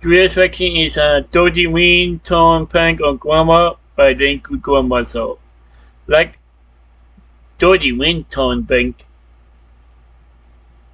Today's section is Dirty Ringtone Prank on Grandma by the Grandma So. Like Dirty Ringtone Prank.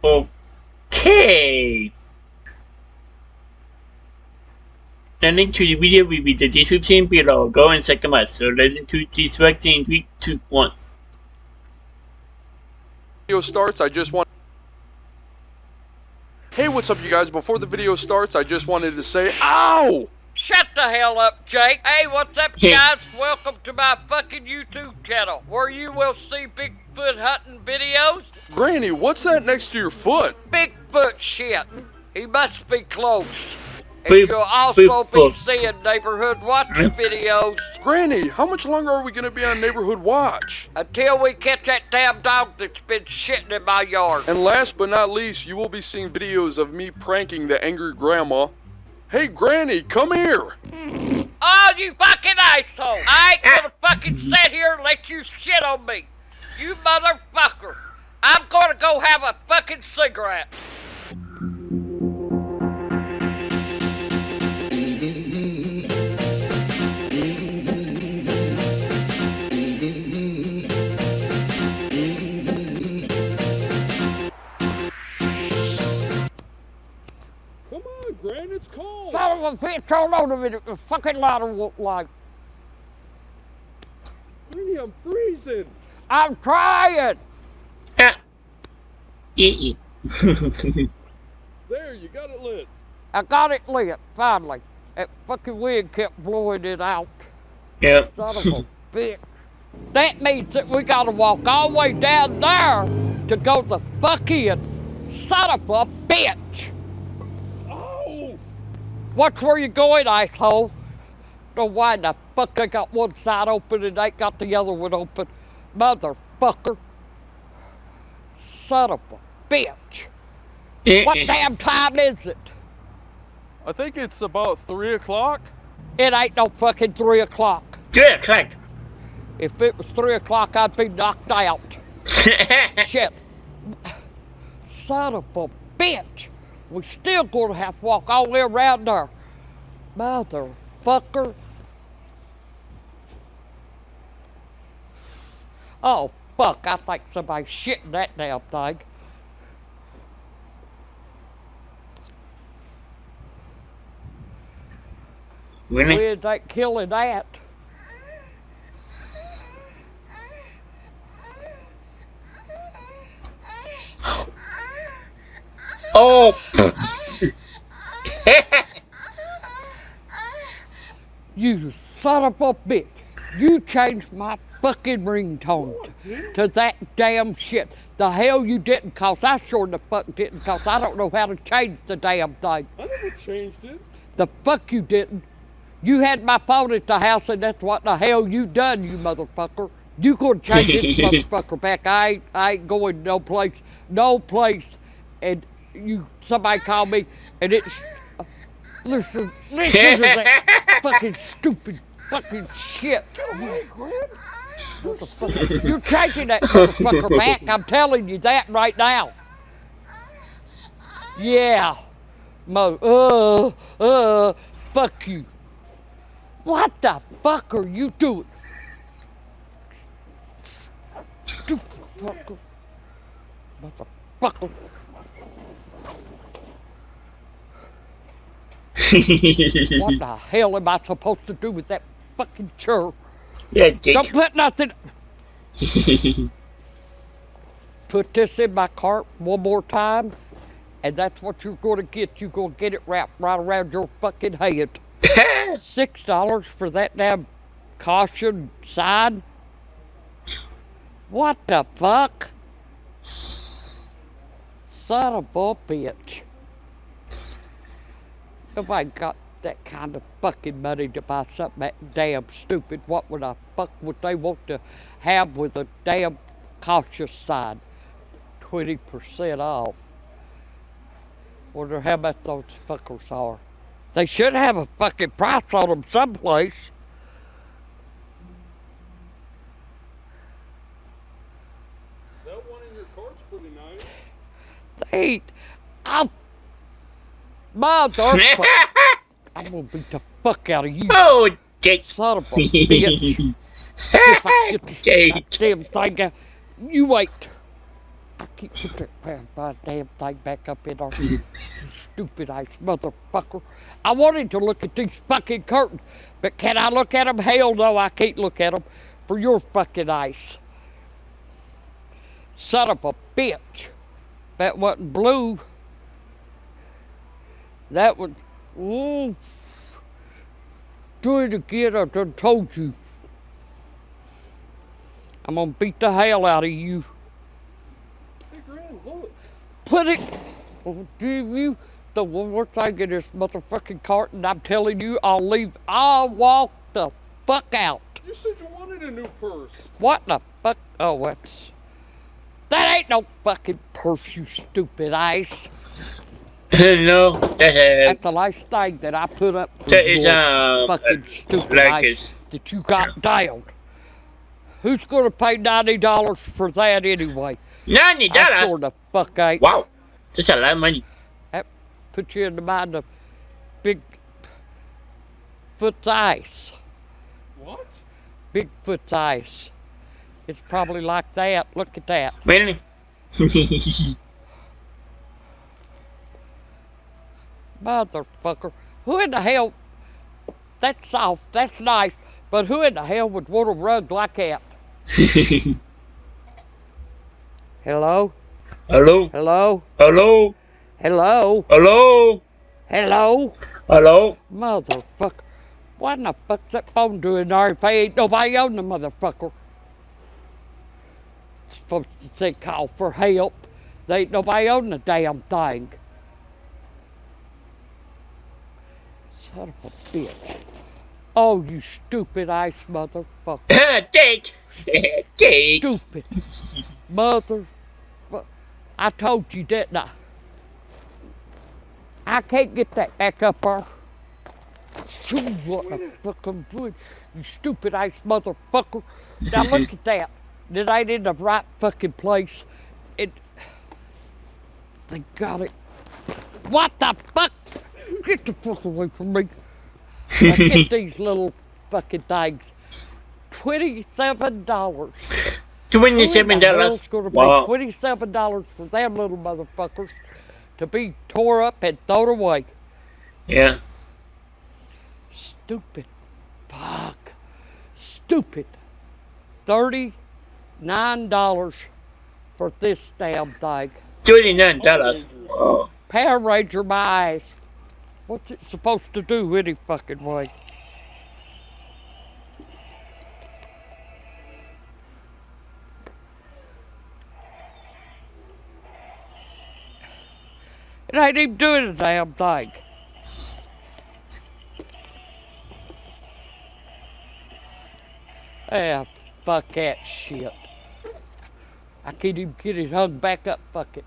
Okay. The link to the video will be in the description below. Go and check them out. So let's into this section in 3, 2, 1. Video starts, Hey, what's up, you guys? Before the video starts, I just wanted to say, ow! Shut the hell up, Jake. Hey, what's up, guys? Welcome to my fucking YouTube channel, where you will see Bigfoot hunting videos. Granny, what's that next to your foot? Bigfoot shit. He must be close. And you'll also be seeing Neighborhood Watch videos. Granny, how much longer are we gonna be on Neighborhood Watch? Until we catch that damn dog that's been shitting in my yard. And last but not least, you will be seeing videos of me pranking the angry grandma. Hey, Granny, come here! Oh, you fucking asshole! I ain't gonna fucking sit here and let you shit on me. You motherfucker. I'm gonna go have a fucking cigarette. Come on, Gran, it's cold! Son of a bitch, hold on a minute. The fucking lighter won't light. Granny, I'm freezing! I'm trying! There, you got it lit. I got it lit, finally. That fucking wind kept blowing it out. Yep. Son of a bitch. That means that we gotta walk all the way down there to go the fuck in. Son of a bitch! Oh! Watch where you're going, asshole. Know why the fuck I got one side open and ain't got the other one open. Motherfucker. Son of a bitch. What damn time is it? I think it's about 3 o'clock. It ain't no fucking 3 o'clock. 3 o'clock. If it was 3 o'clock, I'd be knocked out. Shit. Son of a bitch. We still gonna have to walk all the way around there. Motherfucker. Oh, fuck. I think somebody's shitting that damn thing. Really? Wind ain't killing that. Oh! You son of a bitch. You changed my fucking ringtone to that damn shit. The hell you didn't, cause I sure the fuck didn't, cause I don't know how to change the damn thing. I never changed it. The fuck you didn't. You had my phone at the house and that's what the hell you done, you motherfucker. You could change this motherfucker back. I ain't going no place. And somebody called me and it's, listen to that fucking stupid fucking shit. Motherfucker. You're changing that motherfucker back. I'm telling you that right now. Yeah. Fuck you. What the fuck are you doing? Stupid fucker. Motherfucker. What the hell am I supposed to do with that fucking chair? Yeah, Jake. Don't put nothing. Put this in my cart one more time, and that's what you're going to get. You're going to get it wrapped right around your fucking head. $6 for that damn caution sign? What the fuck? Son of a bitch. If I got that kind of fucking money to buy something that damn stupid, what would the fuck would they want to have with a damn cautious sign? 20% off. Wonder how much those fuckers are. They should have a fucking price on them someplace. That one in your cart's pretty nice. They ain't. Motherfucker. I'm gonna beat the fuck out of you. Oh, Jake. Son of a bitch. See if I can get this goddamn thing out. You wait. I can't put that goddamn thing back up in there. You stupid ass motherfucker. I wanted to look at these fucking curtains, but can I look at them? Hell no, I can't look at them for your fucking eyes. Son of a bitch. That wasn't blue. That was, do it again, I done told you. I'm gonna beat the hell out of you. Hey, Gran, look. Put it, give you the one more thing in this motherfucking carton. I'm telling you, I'll walk the fuck out. You said you wanted a new purse. What the fuck? Oh, that ain't no fucking purse, you stupid ass. No, that's the last thing that I put up for that is your fucking stupid like ass that you got down. Who's gonna pay $90 for that anyway? $90. I sure the fuck ain't. Wow, that's a lot of money. That puts you in the mind of Bigfoot's ice. What? Bigfoot's ice. It's probably like that. Look at that. Really? Motherfucker. Who in the hell? That's soft. That's nice. But who in the hell would want a rug like that? Hello? Hello? Hello? Hello? Hello? Hello? Hello? Hello? Motherfucker. What in the fuck's that phone doing there if ain't nobody on the motherfucker? It's supposed to say call for help. There ain't nobody on the damn thing. Son of a bitch. Oh, you stupid ass motherfucker. Take. Take. Stupid. Mother. I told you, didn't I? I can't get that back up there. What the fuck I'm doing? You stupid ass motherfucker. Now look at that. It ain't in the right fucking place. They got it. What the fuck? Get the fuck away from me. Now get these little fucking things. $27. $27. Who's gonna pay Wow. $27 for them little motherfuckers to be tore up and thrown away? Yeah. Stupid. Fuck. Stupid. $39 for this damn thing. $29. Oh. Power Ranger my eyes. What's it supposed to do any fucking way? It ain't even doing a damn thing. Ah, fuck that shit. I can't even get it hung back up, fuck it.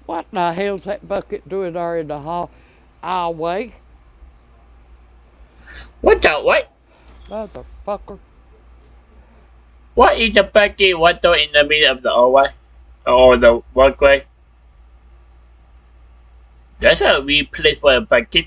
What in the hell's that bucket doing there in the hallway? What the what? Motherfucker. What is the bucket water in the middle of the hallway? Or the walkway? That's a weird place for a bucket.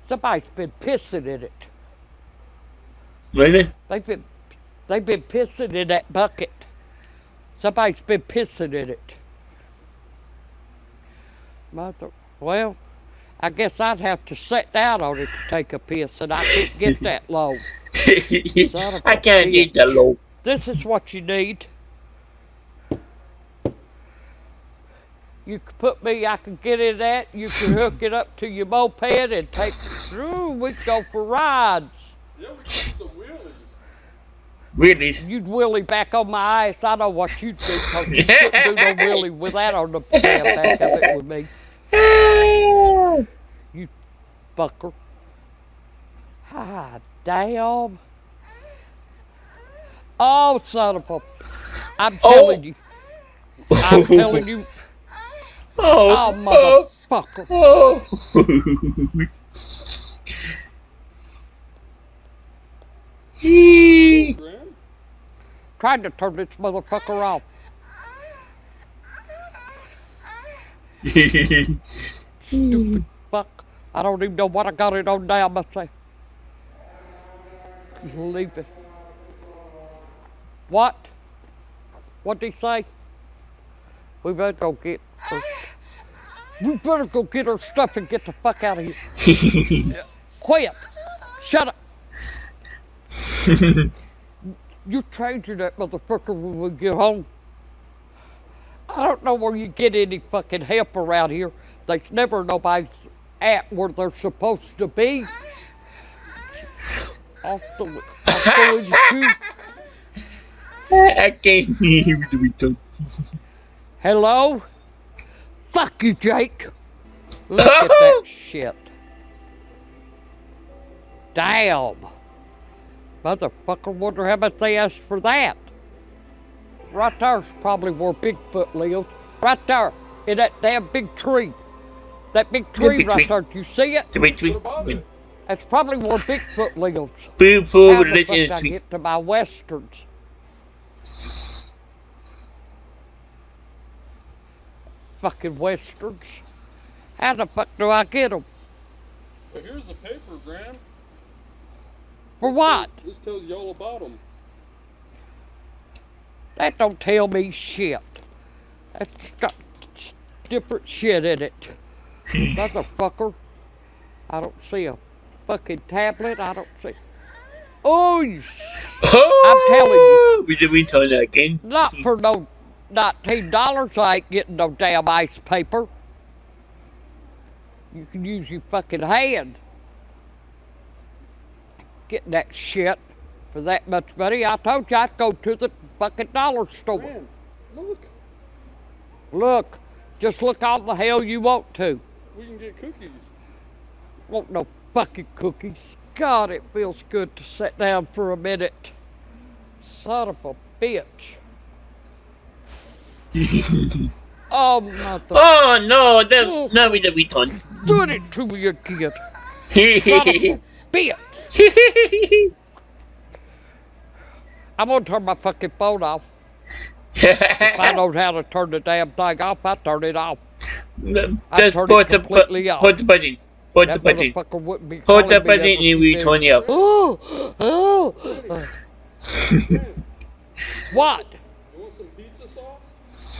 Somebody's been pissing in it. Really? They've been pissing in that bucket. Somebody's been pissing in it. Well, I guess I'd have to sit down on it to take a piss, and I can't get that low. I can't eat the low. This is what you need. You can put me, I can get in that, you can hook it up to your moped and take, we can go for rides. Yeah, we got some wheelies. Really? You'd wheelie back on my ass, I know what you'd do, because you couldn't do no wheelie with that on the damn back of it with me. You fucker. Ah, damn. Oh, son of a... I'm telling you. I'm telling you. Oh, motherfucker. Gran? Trying to turn this motherfucker off. Stupid fuck. I don't even know what I got it on now myself. Leave it. What? What'd he say? We better go get her. We better go get her stuff and get the fuck out of here. Quit. Shut up. You're changing that motherfucker when we get home. I don't know where you get any fucking help around here. There's never nobody at where they're supposed to be. Off the shoe. I can't hear the ringtone. Hello? Fuck you, Jake. Look at that shit. Damn. Motherfucker, wonder how much they asked for that. Right there's probably where Bigfoot lives. Right there, in that damn big tree. That big tree right there, do you see it? The big tree. That's probably where Bigfoot lives. How Bigfoot the lives fuck in did a I tree. get to my westerns? Fucking westerns. How the fuck do I get them? Well, here's the paper, Gran. For what? This tells you all about them. That don't tell me shit. That's got different shit in it. Motherfucker. I don't see a fucking tablet. I don't see. Oh, I'm telling you. With the ringtone again. Not for no $19. I ain't getting no damn ice paper. You can use your fucking hand. Getting that shit for that much money. I told you I'd go to the fucking dollar store. Gran, look. Look, just look all the hell you want to. We can get cookies. Want no fucking cookies. God, it feels good to sit down for a minute. Son of a bitch. Oh, mother. Oh no, that's not with the ringtone. Do it to me again. Son of a bitch. I'm gonna turn my fucking phone off. If I know how to turn the damn thing off, I turn it off. Just turn put it completely off. the button. Put the That button. motherfucker wouldn't be Put the calling me button every and few we turn it up. Oh. What? You want some pizza sauce?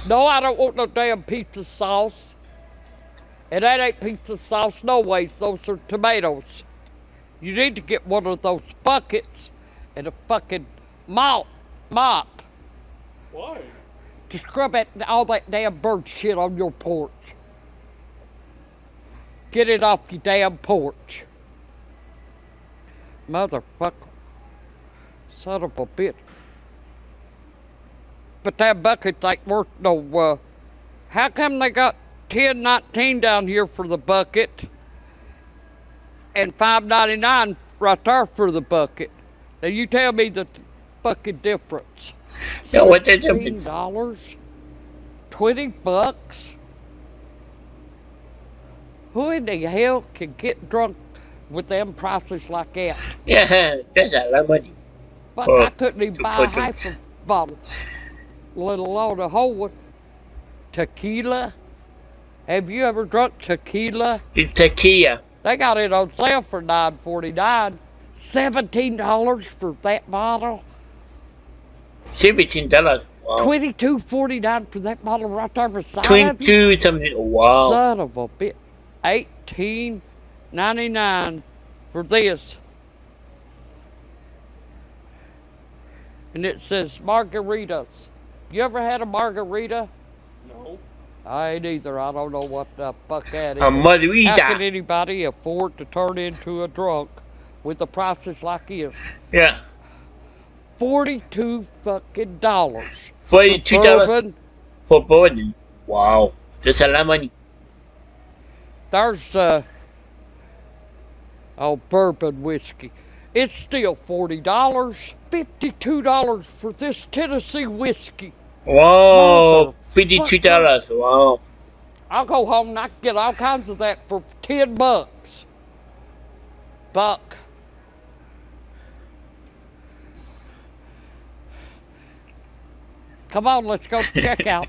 No, I don't want no damn pizza sauce. And that ain't pizza sauce no way. Those are tomatoes. You need to get one of those buckets and a fucking mop Why? to scrub all that damn bird shit on your porch. Get it off your damn porch. Motherfucker. Son of a bitch. But that bucket's ain't worth no, how come they got $10.19 down here for the bucket and $5.99 right there for the bucket? Now you tell me the fucking difference. Yeah, what the difference? $15? $20? Who in the hell can get drunk with them prices like that? Yeah, that's a lot of money. Fuck, Oh, I couldn't even buy a half a bottle, let alone a whole one. Tequila? Have you ever drunk tequila? It's tequila. They got it on sale for $9.49. $17 for that bottle. $17. Wow. $22.49 for that bottle right there beside of you. 22 something. Wow. Son of a bitch. $18.99 for this. And it says margaritas. You ever had a margarita? No. I ain't either. I don't know what the fuck that is. A margarita. How can anybody afford to turn into a drunk with the prices like this? Yeah. $42 fucking dollars. $42 for bourbon. Wow. That's a lot of money. There's bourbon whiskey. It's still $40. $52 for this Tennessee whiskey. Wow. $52. Wow. I'll go home and I can get all kinds of that for $10. Buck. Come on, let's go check out.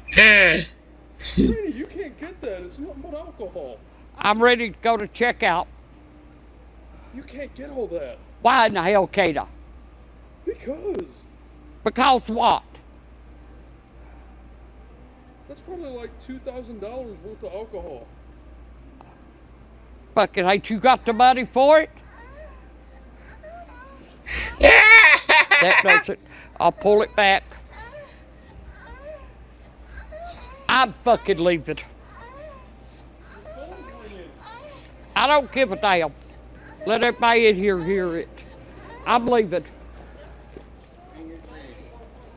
Granny, you can't get that. It's nothing but alcohol. I'm ready to go to checkout. You can't get all that. Why in the hell can't I? Because Because what? that's probably like $2,000 worth of alcohol. Fucking ain't you got the money for it? That does it. I'll pull it back. I'm fucking leaving. I don't give a damn. Let everybody in here hear it. I'm leaving.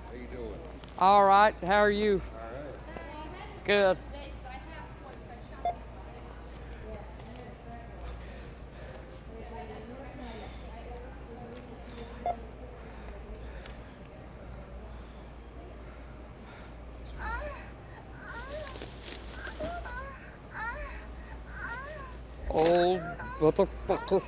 How you doing? All right, how are you? All right. Good. Old motherfucker.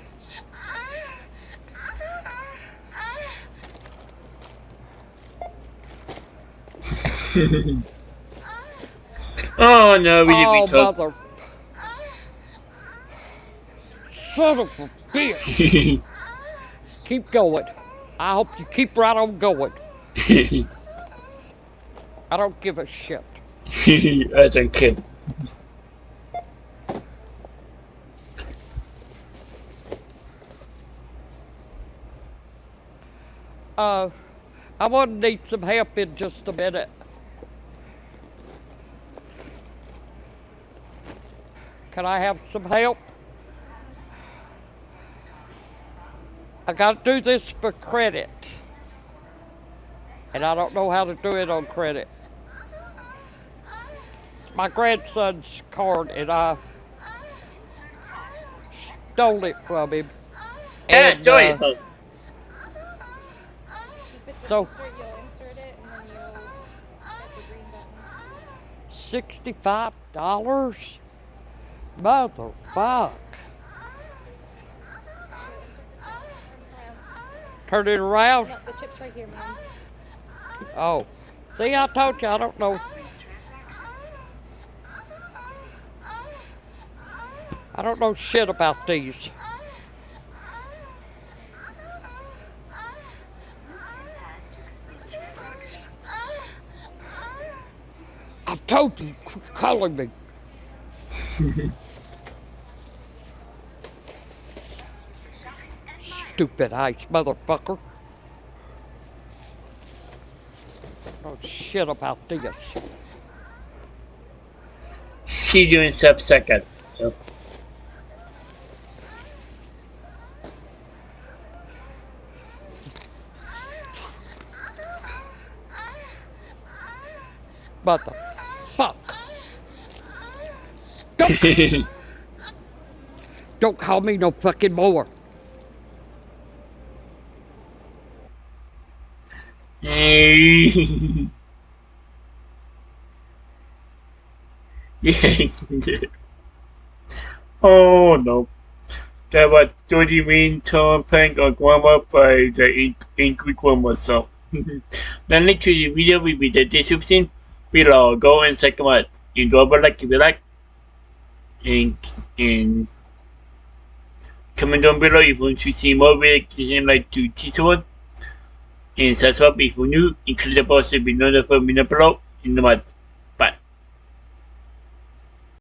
Oh no, we didn't Oh, be told. mother. Son of a bitch. Keep going. I hope you keep right on going. I don't give a shit. I don't care. I want to need some help in just a minute. Can I have some help? I gotta do this for credit. And I don't know how to do it on credit. It's my grandson's card and I stole it from him. Yeah, And, sorry. so You'll insert it and then you'll hit the green button. $65? Motherfuck. Turn it around. No, the chip's right here, Mom. Oh. See, I told you, I don't know. I don't know shit about these. I've told you, quit calling me. Stupid ice motherfucker. Oh shit about this. She doing sub-second. So. Motherfuck. Don't call me no fucking more. Hey. Yeah. Oh no. That was Dirty Ringtone Prank on Grandma by the Angry Grandma song. The link to the video will be in the description below. Go and check them out. And drop a like if you like. And comment down below if you want to see more reactions like to this one. And subscribe if you're new. And click the bell to be notified below in the month.